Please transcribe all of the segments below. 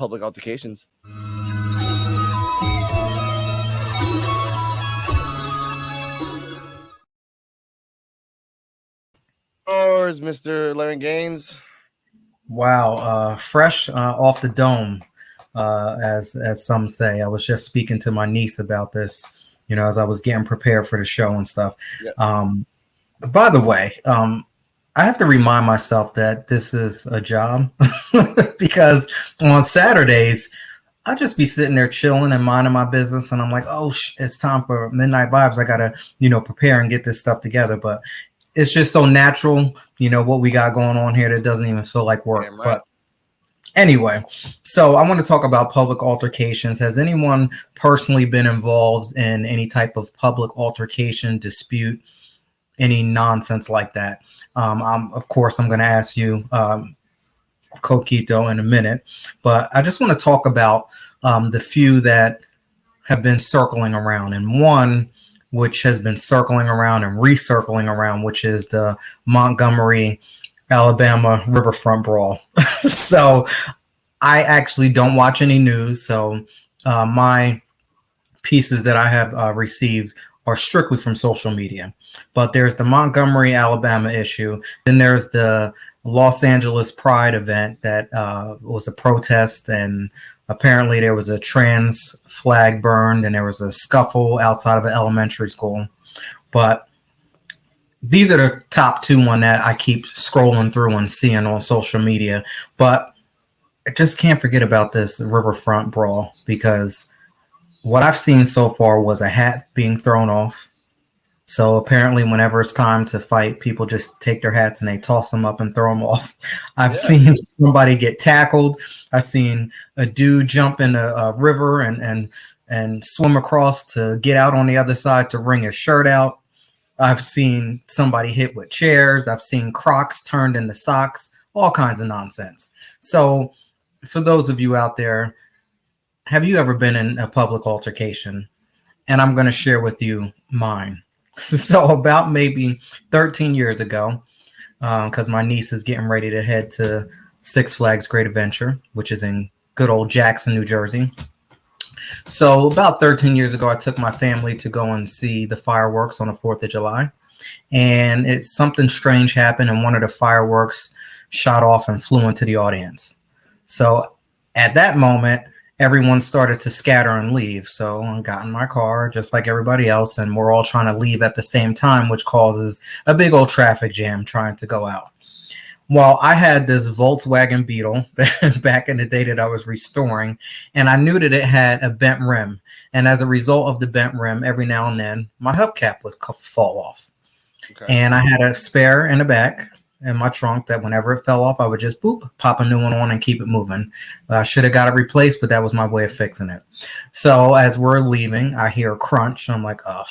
public altercations. Or is Mr. Larry Gaines? Wow, fresh off the dome, as some say. I was just speaking to my niece about this, as I was getting prepared for the show and stuff. Yep. By the way, I have to remind myself that this is a job because on Saturdays, I just be sitting there chilling and minding my business. And I'm like, oh, it's time for Midnight Vibes. I got to, prepare and get this stuff together. But it's just so natural, what we got going on here that doesn't even feel like work. Damn right. But anyway, so I want to talk about public altercations. Has anyone personally been involved in any type of public altercation, dispute, any nonsense like that? Of course, I'm going to ask you, Coquito, in a minute, but I just want to talk about the few that have been circling around, and one which has been circling around and recircling around, which is the Montgomery, Alabama riverfront brawl. So I actually don't watch any news, so my pieces that I have received are strictly from social media. But there's the Montgomery, Alabama issue. Then there's the Los Angeles Pride event that was a protest, and apparently there was a trans flag burned, and there was a scuffle outside of an elementary school. But these are the top two one that I keep scrolling through and seeing on social media. But I just can't forget about this riverfront brawl, because what I've seen so far was a hat being thrown off. So apparently whenever it's time to fight, people just take their hats and they toss them up and throw them off. I've seen somebody get tackled. I've seen a dude jump in a river and swim across to get out on the other side to wring his shirt out. I've seen somebody hit with chairs. I've seen Crocs turned into socks, all kinds of nonsense. So for those of you out there, have you ever been in a public altercation? And I'm going to share with you mine. So about maybe 13 years ago, because my niece is getting ready to head to Six Flags Great Adventure, which is in good old Jackson, New Jersey. So about 13 years ago, I took my family to go and see the fireworks on the 4th of July. And something strange happened, and one of the fireworks shot off and flew into the audience. So at that moment, everyone started to scatter and leave. So I got in my car just like everybody else, and we're all trying to leave at the same time, which causes a big old traffic jam trying to go out. Well, I had this Volkswagen Beetle back in the day that I was restoring, and I knew that it had a bent rim. And as a result of the bent rim, every now and then my hubcap would fall off. Okay. And I had a spare in the back in my trunk that whenever it fell off, I would just pop a new one on and keep it moving. I should have got it replaced, but that was my way of fixing it. So as we're leaving, I hear a crunch. I'm like, oh,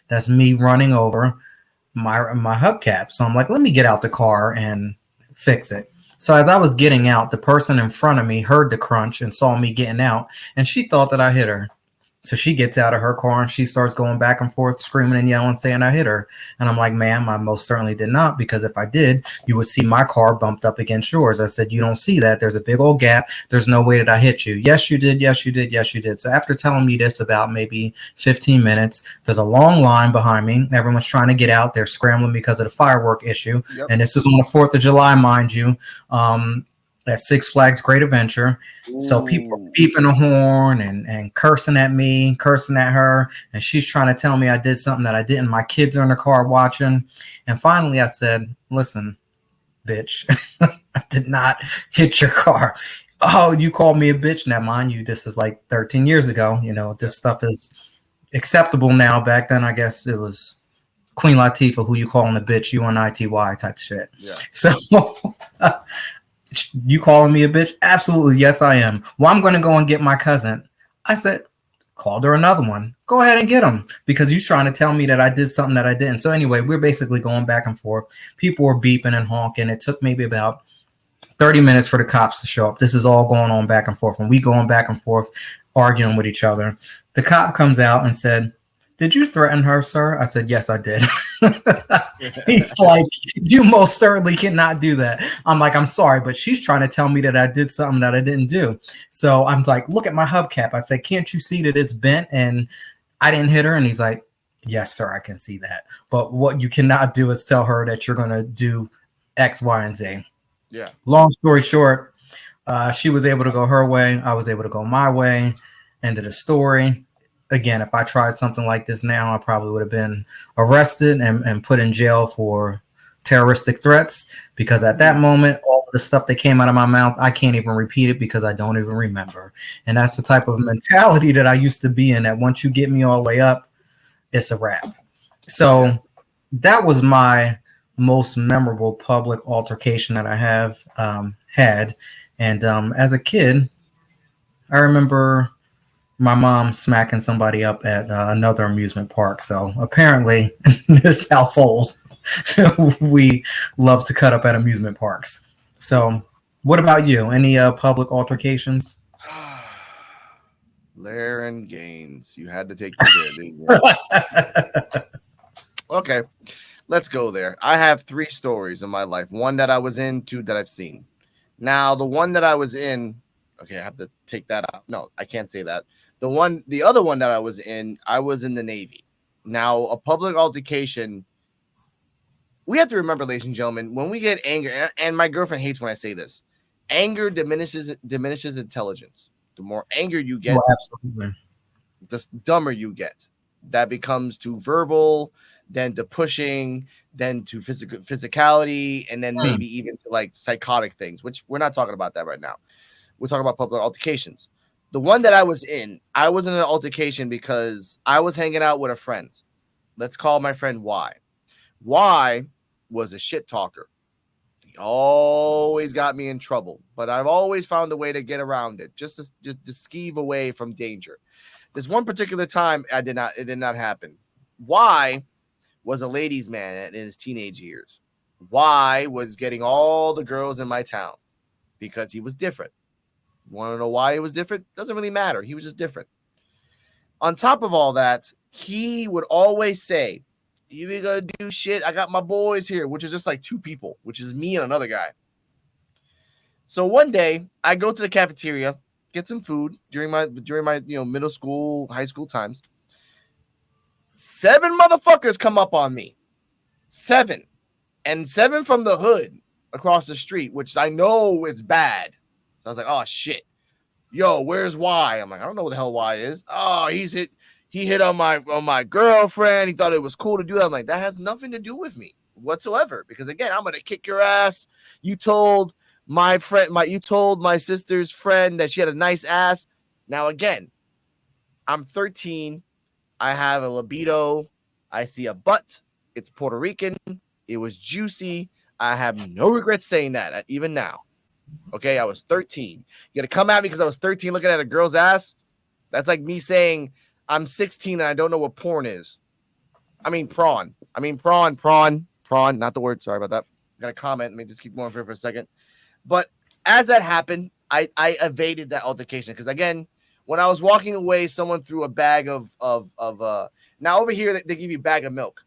that's me running over my hubcap. So I'm like, let me get out the car and fix it. So as I was getting out, the person in front of me heard the crunch and saw me getting out, and she thought that I hit her. So she gets out of her car and she starts going back and forth, screaming and yelling, saying I hit her. And I'm like, ma'am, I most certainly did not, because if I did, you would see my car bumped up against yours. I said, you don't see that. There's a big old gap. There's no way that I hit you. Yes, you did. Yes, you did. Yes, you did. So after telling me this about maybe 15 minutes, there's a long line behind me. Everyone's trying to get out. They're scrambling because of the firework issue. Yep. And this is on the 4th of July, mind you. At Six Flags Great Adventure. Ooh. So people are beeping a horn and cursing at me, cursing at her. And she's trying to tell me I did something that I didn't. My kids are in the car watching. And finally I said, listen, bitch, I did not hit your car. Oh, you called me a bitch. Now, mind you, this is like 13 years ago. This stuff is acceptable now. Back then, I guess it was Queen Latifah, who you calling a bitch, UNITY type shit. Yeah. So you calling me a bitch? Absolutely. Yes, I am. Well, I'm going to go and get my cousin. I said, called her another one. Go ahead and get him, because you're trying to tell me that I did something that I didn't. So anyway, we're basically going back and forth. People were beeping and honking. It took maybe about 30 minutes for the cops to show up. This is all going on back and forth, and we going back and forth, arguing with each other. The cop comes out and said, did you threaten her, sir? I said, yes, I did. He's like, you most certainly cannot do that. I'm like, I'm sorry, but she's trying to tell me that I did something that I didn't do. So I'm like, look at my hubcap. I said, can't you see that it's bent and I didn't hit her? And he's like, yes, sir, I can see that. But what you cannot do is tell her that you're going to do X, Y, and Z. Yeah. Long story short, she was able to go her way. I was able to go my way. End of the story. Again, if I tried something like this now, I probably would have been arrested and put in jail for terroristic threats, because at that moment, all of the stuff that came out of my mouth, I can't even repeat it because I don't even remember. And that's the type of mentality that I used to be in, that once you get me all the way up, it's a wrap. So that was my most memorable public altercation that I have had. And as a kid, I remember my mom smacking somebody up at another amusement park. So apparently in this household, we love to cut up at amusement parks. So what about you? Any public altercations? L Gaines. You had to take me there, didn't you? Okay, let's go there. I have 3 stories in my life. 1 that I was in, 2 that I've seen. Now, the one that I was in, okay, I have to take that out. No, I can't say that. The other one that I was in the Navy. Now, a public altercation, we have to remember, ladies and gentlemen, when we get angry, and my girlfriend hates when I say this, anger diminishes intelligence. The more anger you get, absolutely, the dumber you get. That becomes to verbal, then to pushing, then to physicality, and then maybe even to like psychotic things, which we're not talking about that right now. We're talking about public altercations. The one that I was in an altercation because I was hanging out with a friend. Let's call my friend Y. Y was a shit talker. He always got me in trouble, but I've always found a way to get around it, just to skeeve away from danger. This one particular time, it did not happen. Y was a ladies' man in his teenage years. Y was getting all the girls in my town because he was different. Want to know why he was different? Doesn't really matter. He was just different. On top of all that, he would always say, "You ain't gonna do shit. I got my boys here," which is just like 2 people, which is me and another guy. So one day, I go to the cafeteria, get some food during my middle school, high school times. 7 motherfuckers come up on me. 7. And 7 from the hood across the street, which I know it's bad. So I was like, oh shit. Yo, where's Y? I'm like, I don't know what the hell Y is. Oh, he hit on my girlfriend. He thought it was cool to do that. I'm like, that has nothing to do with me whatsoever. Because again, I'm gonna kick your ass. You told my sister's friend that she had a nice ass. Now again, I'm 13. I have a libido. I see a butt. It's Puerto Rican. It was juicy. I have no regrets saying that, even now. Okay, I was 13. You got to come at me because I was 13 looking at a girl's ass? That's like me saying I'm 16 and I don't know what porn is. I mean prawn. Prawn. Not the word. Sorry about that. I got a comment. Let me just keep going for a second. But as that happened, I evaded that altercation because, again, when I was walking away, someone threw a bag of now over here they give you a bag of milk.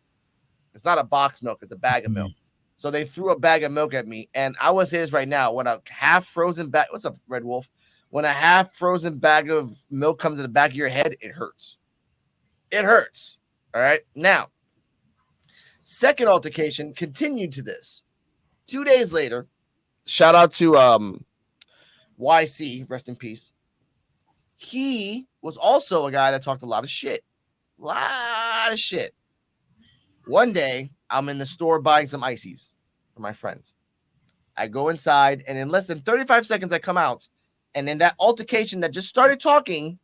It's not a box milk, it's a bag of milk. So they threw a bag of milk at me, and I will say this right now: when a half frozen bag, what's up, Red Wolf? When a half frozen bag of milk comes in the back of your head, it hurts. It hurts. All right. Now, second altercation continued to this. 2 days later, shout out to YC, rest in peace. He was also a guy that talked a lot of shit. One day, I'm in the store buying some ices for my friends. I go inside, and in less than 35 seconds, I come out. And in that altercation that just started talking,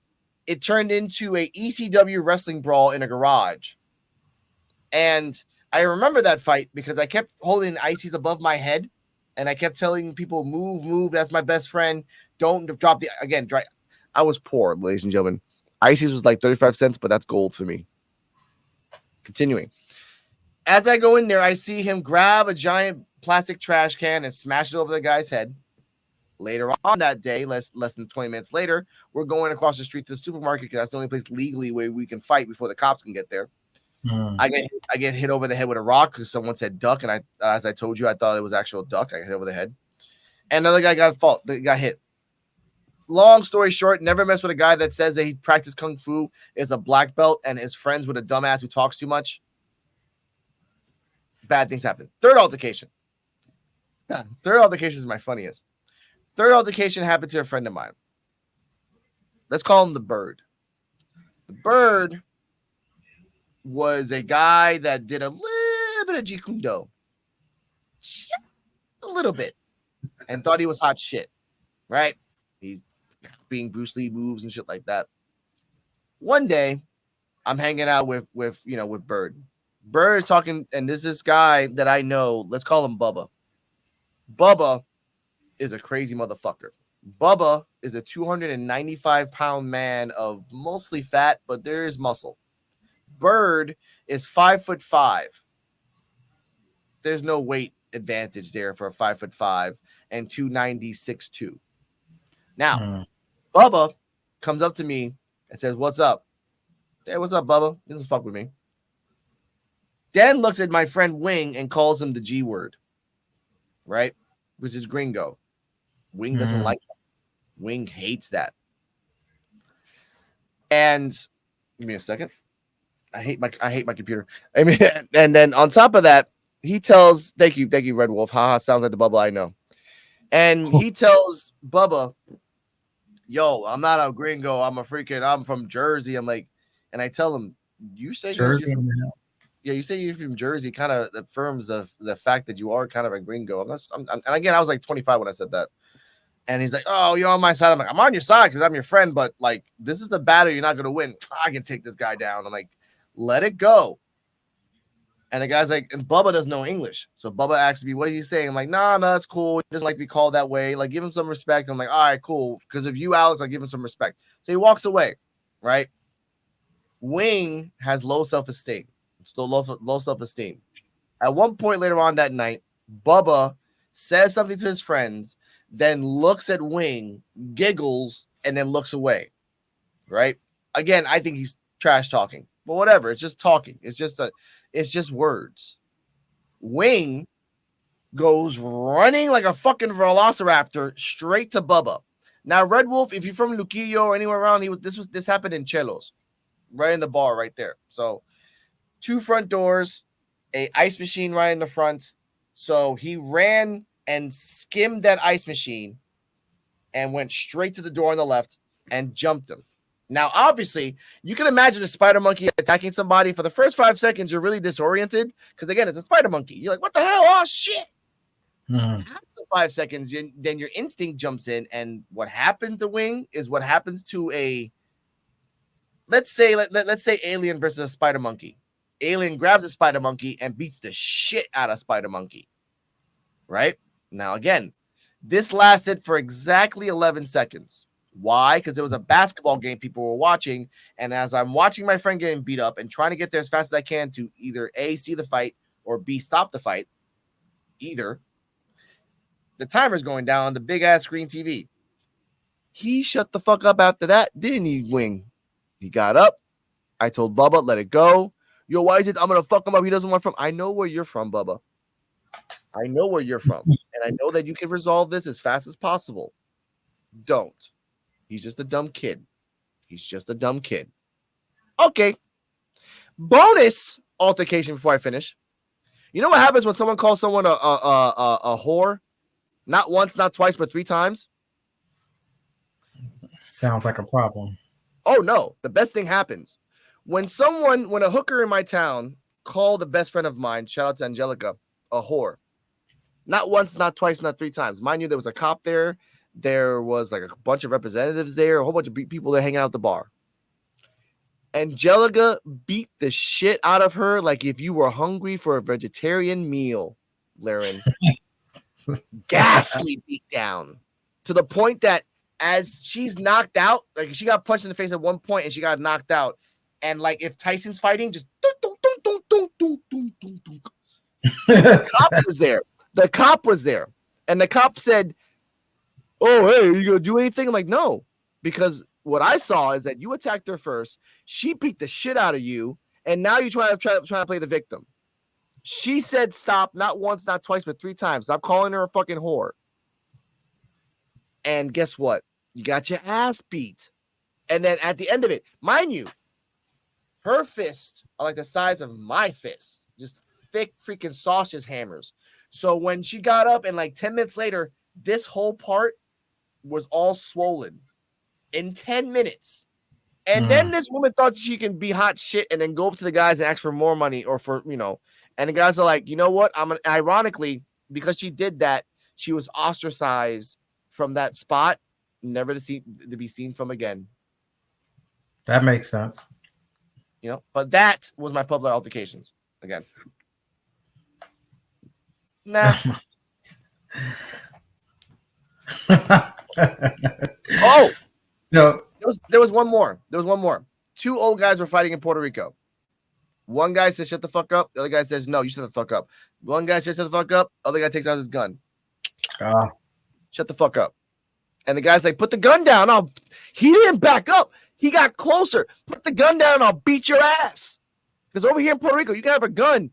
it turned into a ECW wrestling brawl in a garage. And I remember that fight because I kept holding ices above my head, and I kept telling people, move, that's my best friend. Don't drop the, again, dry. I was poor, ladies and gentlemen. Ices was like 35 cents, but that's gold for me. Continuing. As I go in there, I see him grab a giant plastic trash can and smash it over the guy's head. Later on that day, less than 20 minutes later, we're going across the street to the supermarket because that's the only place legally where we can fight before the cops can get there. I get hit over the head with a rock because someone said duck, and as I told you, I thought it was actual duck. I got hit over the head. And another guy got hit. Long story short, never mess with a guy that says that he practiced kung fu, is a black belt, and is friends with a dumbass who talks too much. Bad things happen. Third altercation. Third altercation is my funniest. Third altercation happened to a friend of mine. Let's call him the Bird. The Bird was a guy that did a little bit of Jeet Kune Do. A little bit. And thought he was hot shit. Right? He's being Bruce Lee moves and shit like that. One day, I'm hanging out with Bird. Bird is talking, and there's this guy that I know. Let's call him Bubba. Bubba is a crazy motherfucker. Bubba is a 295-pound man of mostly fat, but there is muscle. Bird is 5'5". There's no weight advantage there for a 5'5" and 296 Now, Bubba comes up to me and says, "What's up?" Hey, what's up, Bubba? He doesn't fuck with me. Dan looks at my friend Wing and calls him the G word, right? Which is gringo. Wing doesn't like that. Wing hates that. And give me a second. I hate my computer. I mean, and then on top of that, he tells, thank you, Red Wolf. Haha, sounds like the Bubba I know. And he tells Bubba, "Yo, I'm not a gringo. I'm from Jersey." I'm like, and I tell him, "You say Jersey?" Yeah, you say you're from Jersey, kind of affirms the fact that you are kind of a gringo. And again, I was like 25 when I said that. And he's like, "Oh, you're on my side." I'm like, "I'm on your side because I'm your friend, but like, this is the battle you're not going to win. I can take this guy down." I'm like, "Let it go." And the guy's like, and Bubba doesn't know English. So Bubba asks me, "What are you saying?" I'm like, "No, it's cool. He doesn't like to be called that way. Like, give him some respect." I'm like, "All right, cool. Because of you, Alex, I'll give him some respect." So he walks away, right? Wing has low self-esteem. Still low self-esteem. At one point later on that night, Bubba says something to his friends, then looks at Wing, giggles, and then looks away. Right? Again, I think he's trash talking. But whatever, it's just talking. It's just words. Wing goes running like a fucking velociraptor straight to Bubba. Now, Red Wolf, if you're from Luquillo or anywhere around, this happened in Chelos, right in the bar right there. So 2 front doors, a ice machine right in the front. So he ran and skimmed that ice machine and went straight to the door on the left and jumped him. Now, obviously, you can imagine a spider monkey attacking somebody. For the first 5 seconds, you're really disoriented because, again, it's a spider monkey. You're like, "What the hell? Oh, shit." After 5 seconds, then your instinct jumps in, and what happened to Wing is what happens to a, let's say Alien versus a spider monkey. Alien grabs a spider monkey and beats the shit out of spider monkey. Right? Now, again, this lasted for exactly 11 seconds. Why? Because it was a basketball game people were watching. And as I'm watching my friend getting beat up and trying to get there as fast as I can to either A, see the fight, or B, stop the fight, the timer's going down on the big-ass screen TV. He shut the fuck up after that, didn't he, Wing? He got up. I told Bubba, "Let it go." "Yo, why is it? I'm going to fuck him up. He doesn't want from." I know where you're from, Bubba. I know where you're from. And I know that you can resolve this as fast as possible. Don't. He's just a dumb kid. Okay. Bonus altercation before I finish. You know what happens when someone calls someone a whore? Not once, not twice, but 3 times? Sounds like a problem. Oh, no. The best thing happens. When a hooker in my town called a best friend of mine, shout out to Angelica, a whore. Not once, not twice, not 3 times. Mind you, there was a cop there. There was like a bunch of representatives there, a whole bunch of people there hanging out at the bar. Angelica beat the shit out of her like if you were hungry for a vegetarian meal, Laren. Ghastly beat down to the point that as she's knocked out, like she got punched in the face at one point and she got knocked out. And like if Tyson's fighting, just the cop was there. And the cop said, "Oh, hey, are you gonna do anything?" I'm like, "No," because what I saw is that you attacked her first. She beat the shit out of you, And now you trying to play the victim. She said stop, not once, not twice, but 3 times. Stop calling her a fucking whore. And guess what? You got your ass beat. And then at the end of it, mind you, her fists are like the size of my fist, just thick freaking sausage hammers. So when she got up and like 10 minutes later, this whole part was all swollen in 10 minutes. And then this woman thought she can be hot shit and then go up to the guys and ask for more money or for, and the guys are like, you know what? Ironically, because she did that, she was ostracized from that spot, never to be seen from again. That makes sense. But that was my public altercations again. Nah. Oh, no. There was one more. 2 old guys were fighting in Puerto Rico. One guy says, shut the fuck up. The other guy says, no, you shut the fuck up. One guy says, shut the fuck up. Other guy takes out his gun. Shut the fuck up. And the guy's like, put the gun down. He didn't back up. He got closer. Put the gun down. I'll beat your ass. Because over here in Puerto Rico, you can have a gun.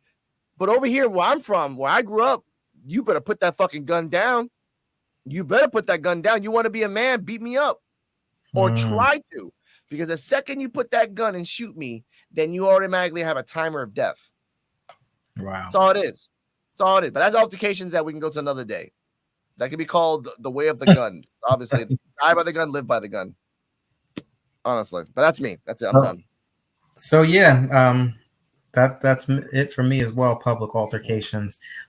But over here where I'm from, where I grew up, you better put that fucking gun down. You better put that gun down. You want to be a man, beat me up. Or try to. Because the second you put that gun and shoot me, then you automatically have a timer of death. Wow. That's all it is. But that's altercations that we can go to another day. That could be called the way of the gun. Obviously, die by the gun, live by the gun. Honestly. But that's me. That's it. I'm done. So, yeah, that's it for me as well, public altercations.